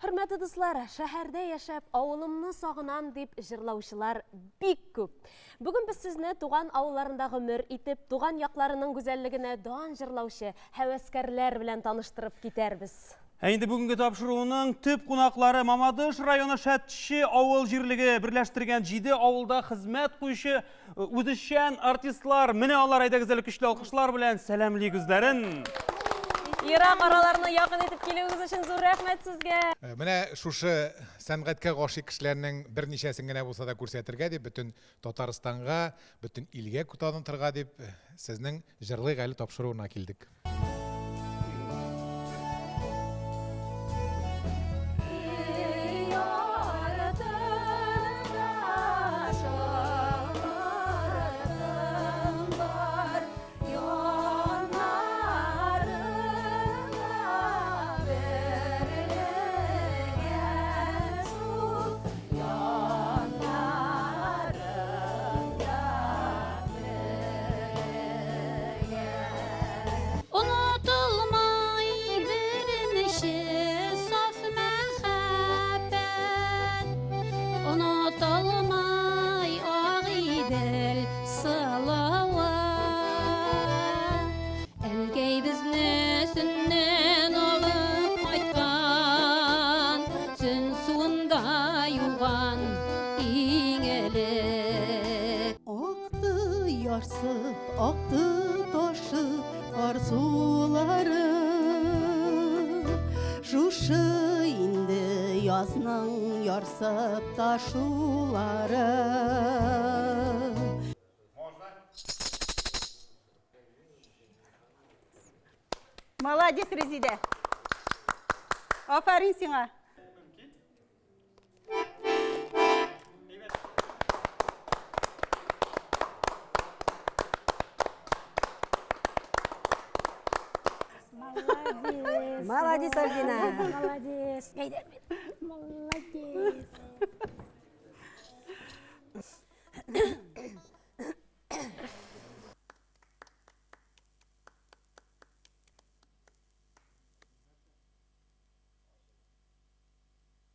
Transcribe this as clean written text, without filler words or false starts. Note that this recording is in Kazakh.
Hürmetli dostlar, şəhərdə yaşap avılımını sağınan deyip jırlauşılar bik көп. Bugün biz sizni tuğan avullarında ömür itip, tuğan yaklarının güzelligine doğan jırlauşı həvəskərlər bilen tanıştırıp giderbiz. Endi бүгінгі тапшыруының түп қонақлары Мамадыш районы Шәтші ауыл жерлігі бірләштірген жиде ауылда қызмет қойшы үзішчән артистлар, міне алар айдагызелі күшлі алқышлар білән сәлемлі күздерін. Ирақ араларына яқын етіп келуіңіз үшін зор рәхмәт сізге. Менә шушы сәнгатькә гашыйк кешеләрнең берничәсен генә булса да күрсәтергә дип, бөтен Татарстанга, бөтен илгә танытырга дип, сезнең җырлык әле тапшыруына килдек. Aktı taşıp arzuları, şuşu indi yazның yarsıp taşuları. Молодец, Резиде. Aferin sana. Молодец, Альбина. Молодец. Молодец.